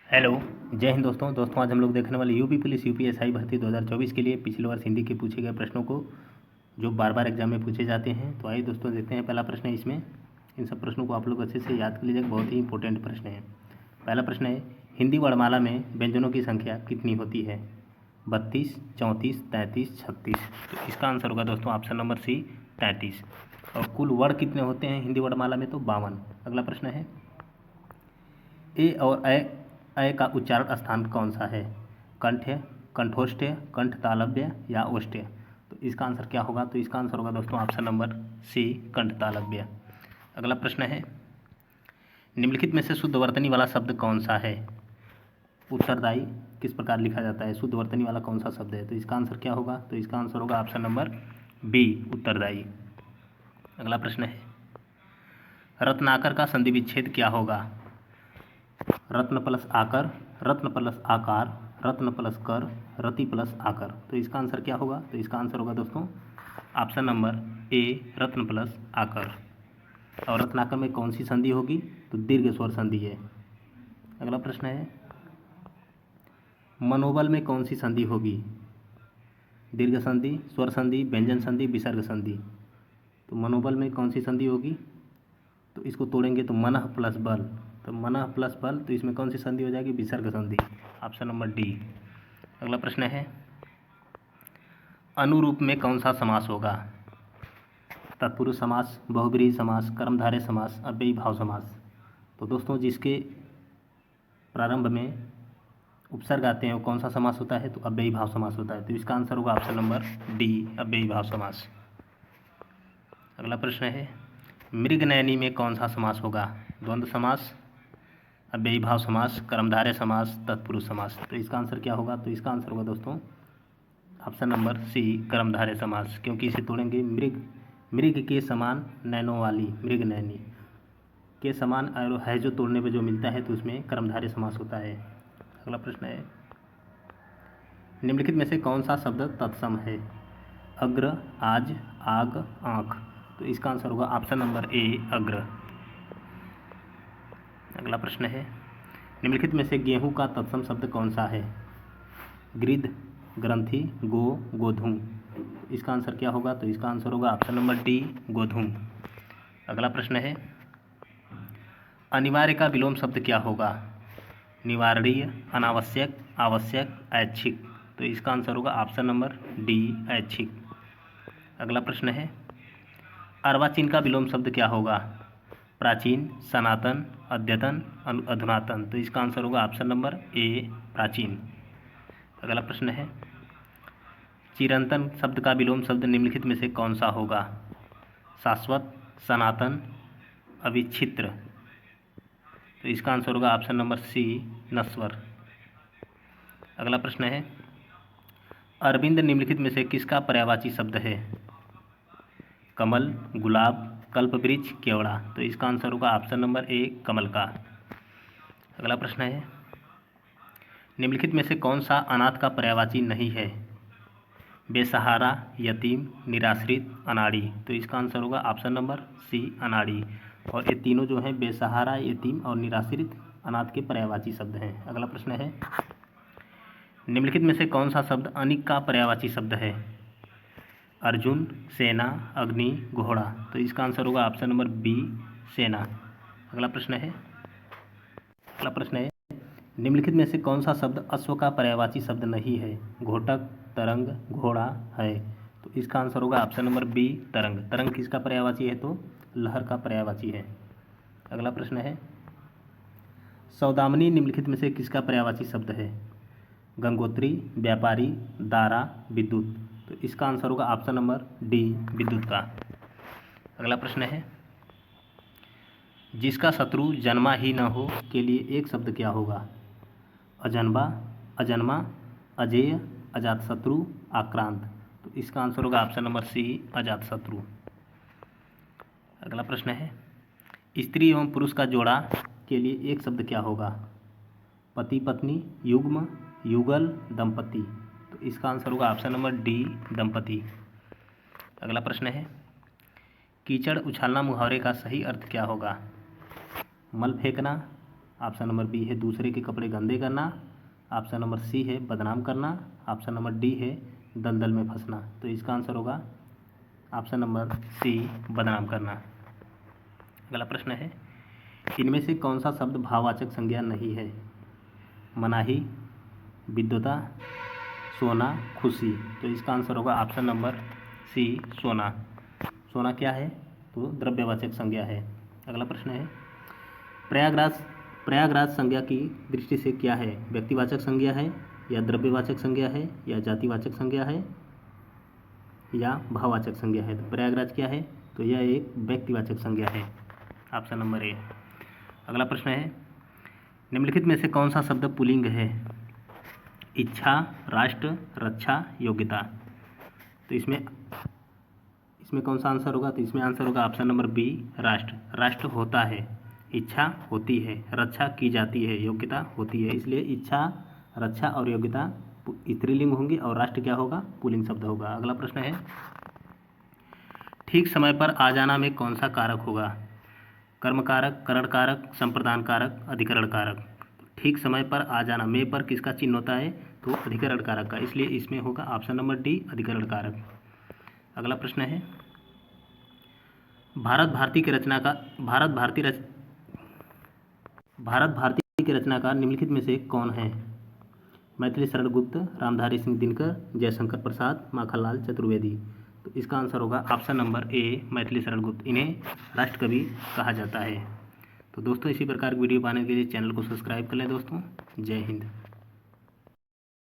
Hello. जय हिंद दोस्तों आज हम लोग देखने वाले यूपी पुलिस यूपीएसआई भर्ती 2024 के लिए पिछले वर्ष हिंदी के पूछे गए प्रश्नों को जो बार बार एग्जाम में पूछे जाते हैं। तो आइए दोस्तों देखते हैं। पहला प्रश्न है इसमें, इन सब प्रश्नों को आप लोग अच्छे से याद कर लीजिएगा, बहुत ही इंपॉर्टेंट प्रश्न है। पहला प्रश्न है, हिंदी वर्णमाला में व्यंजनों की संख्या कितनी होती है? 32, 34, 33, 36। तो इसका आंसर होगा दोस्तों ऑप्शन नंबर सी 33। और कुल वर्ण कितने होते हैं हिंदी वर्णमाला में? तो 52। अगला प्रश्न है, ए और अय का उच्चारण स्थान कौन सा है? कंठ, कंठोष्ठ, कंठ तालव्य या ओष्ठ? तो इसका आंसर क्या होगा? तो इसका आंसर होगा दोस्तों ऑप्शन नंबर सी कंठ तालव्य। अगला प्रश्न है, निम्नलिखित में से शुद्ध वर्तनी वाला शब्द कौन सा है? उत्तरदायी किस प्रकार लिखा जाता है? शुद्ध वर्तनी वाला कौन सा शब्द है? तो इसका आंसर क्या होगा? तो इसका आंसर होगा ऑप्शन नंबर बी उत्तरदायी। अगला प्रश्न है, रत्नाकर का संधि विच्छेद क्या होगा? रत्न प्लस आकर, रत्न प्लस आकार, रत्न प्लस कर, रति प्लस आकर। तो इसका आंसर क्या होगा? तो इसका आंसर होगा दोस्तों option number A Ratna plus आकर। और रत्नाकर में कौन सी संधि होगी? तो दीर्घ स्वर संधि है। अगला प्रश्न है, मनोबल में कौन सी संधि होगी? दीर्घ संधि, स्वर संधि, व्यंजन संधि, विसर्ग संधि। तो मनोबल में कौन सी संधि होगी? तो इसको तोड़ेंगे तो मनः प्लस बल, तो मनः प्लस बल, तो इसमें कौन सी संधि हो जाएगी? विसर्ग संधि, ऑप्शन नंबर डी। अगला प्रश्न है, अनुरूप में कौन सा समास होगा? तत्पुरुष समास, बहुब्रीहि समास, कर्मधारय समास, अव्ययी भाव समास। तो दोस्तों जिसके प्रारंभ में उपसर्ग आते हैं वो कौन सा समास होता है? तो अव्ययी भाव समास होता है। तो इसका आंसर होगा ऑप्शन नंबर डी अव्ययी भाव समास। अगला प्रश्न है, मृगनयनी में कौन सा समास होगा? द्वंद्व समास, अव्ययी भाव समास, कर्मधारय समास, तत्पुरुष समास। तो इसका आंसर क्या होगा? तो इसका आंसर होगा दोस्तों ऑप्शन नंबर सी कर्मधारय समास, क्योंकि इसे तोड़ेंगे मृग के समान नैनों वाली, मृगनयनी के समान है जो तोड़ने पे जो मिलता है, तो उसमें कर्मधारय समास होता है। अगला प्रश्न है, निम्नलिखित में से कौन सा शब्द तत्सम है? अग्र, आज, आग, आँख। तो इसका आंसर होगा ऑप्शन नंबर ए अग्र। अगला प्रश्न है, निम्नलिखित में से गेहूं का तत्सम शब्द कौन सा है? गृध, ग्रंथि, गोधूम। इसका आंसर क्या होगा? तो इसका आंसर होगा ऑप्शन नंबर डी गोधूम। अगला प्रश्न है, अनिवार्य का विलोम शब्द क्या होगा? निवारणीय, अनावश्यक, आवश्यक, ऐच्छिक। तो इसका आंसर होगा ऑप्शन नंबर डी ऐच्छिक। अगला प्रश्न है, अर्वाचीन का विलोम शब्द क्या होगा? प्राचीन, सनातन, अद्यतन, अधुनातन। तो इसका आंसर होगा ऑप्शन नंबर ए प्राचीन। अगला प्रश्न है, चिरंतन शब्द का विलोम शब्द निम्नलिखित में से कौन सा होगा? शाश्वत, सनातन, अविच्छित्र। तो इसका आंसर होगा ऑप्शन नंबर सी नश्वर। अगला प्रश्न है, अरविंद निम्नलिखित में से किसका पर्यायवाची शब्द है? कमल, गुलाब, कल्पवृक्ष, केवड़ा। तो इसका आंसर होगा ऑप्शन नंबर ए कमल का। अगला प्रश्न है, निम्नलिखित में से कौन सा अनाथ का पर्यायवाची नहीं है? बेसहारा, यतीम, निराश्रित, अनाड़ी। तो इसका आंसर होगा ऑप्शन नंबर सी अनाड़ी। और ये तीनों जो हैं बेसहारा, यतीम और निराश्रित अनाथ के पर्यायवाची शब्द हैं। अगला प्रश्न है, निम्नलिखित में से कौन सा शब्द अनिक का पर्यायवाची शब्द है? अर्जुन, सेना, अग्नि, घोड़ा। तो इसका आंसर होगा ऑप्शन नंबर बी सेना। अगला प्रश्न है, निम्नलिखित में से कौन सा शब्द अश्व का पर्यायवाची शब्द नहीं है? घोटक, तरंग, घोड़ा, है। तो इसका आंसर होगा ऑप्शन नंबर बी तरंग। तरंग किसका पर्यायवाची है? तो लहर का पर्यायवाची है। अगला प्रश्न है, सौदामिनी निम्नलिखित में से किसका पर्यायवाची शब्द है? गंगोत्री, व्यापारी, दारा, विद्युत। तो इसका आंसर होगा ऑप्शन नंबर डी विद्युत का। अगला प्रश्न है, जिसका शत्रु जन्मा ही न हो के लिए एक शब्द क्या होगा? अजन्मा, अजन्मा, अजेय, अजातशत्रु, आक्रांत। तो इसका आंसर होगा ऑप्शन नंबर सी अजातशत्रु। अगला प्रश्न है, स्त्री एवं पुरुष का जोड़ा के लिए एक शब्द क्या होगा? पति पत्नी, युग्म, युगल, दंपति। तो इसका आंसर होगा ऑप्शन नंबर डी दंपति। अगला प्रश्न है, कीचड़ उछालना मुहावरे का सही अर्थ क्या होगा? मल फेंकना, ऑप्शन नंबर बी है दूसरे के कपड़े गंदे करना, ऑप्शन नंबर सी है बदनाम करना, ऑप्शन नंबर डी है दलदल में फंसना। तो इसका आंसर होगा ऑप्शन नंबर सी बदनाम करना। अगला प्रश्न है, इनमें से कौन सा शब्द भाववाचक संज्ञा नहीं है? मनाही, विद्वता, सोना, खुशी। तो इसका आंसर होगा ऑप्शन नंबर सी सोना। सोना क्या है? तो द्रव्यवाचक संज्ञा है। अगला प्रश्न है, प्रयागराज संज्ञा की दृष्टि से क्या है? व्यक्तिवाचक संज्ञा है या द्रव्यवाचक संज्ञा है या जातिवाचक संज्ञा है या भाववाचक संज्ञा है? तो प्रयागराज क्या है? तो यह एक व्यक्तिवाचक संज्ञा है, ऑप्शन नंबर ए। अगला प्रश्न है, निम्नलिखित में से कौन सा शब्द पुल्लिंग है? इच्छा, राष्ट्र, रक्षा, योग्यता। तो इसमें कौन सा आंसर होगा? तो इसमें आंसर होगा ऑप्शन नंबर बी राष्ट्र। राष्ट्र होता है, इच्छा होती है, रक्षा की जाती है, योग्यता होती है। इसलिए इच्छा, रक्षा और योग्यता स्त्रीलिंग होंगी और राष्ट्र क्या होगा? पुल्लिंग शब्द होगा। अगला प्रश्न है, ठीक समय पर आ जाना में कौन सा कारक होगा? कर्म कारक, करण कारक, संप्रदान कारक, अधिकरण कारक। ठीक समय पर आ जाना में पर किसका चिन्ह होता है? तो अधिकरण कारक का, इसलिए इसमें होगा ऑप्शन नंबर डी अधिकरण कारक। अगला प्रश्न है, भारत भारती के रचनाकार निम्नलिखित में से कौन है? मैथिली शरण गुप्त, रामधारी सिंह दिनकर, जयशंकर प्रसाद, माखनलाल चतुर्वेदी। तो इसका आंसर होगा option number A Maithili Sharan Gupt. इन्हें राष्ट्रकवि कहा जाता है। तो दोस्तों इसी प्रकार की वीडियो पाने के लिए चैनल को सब्सक्राइब कर लें दोस्तों। जय हिंद।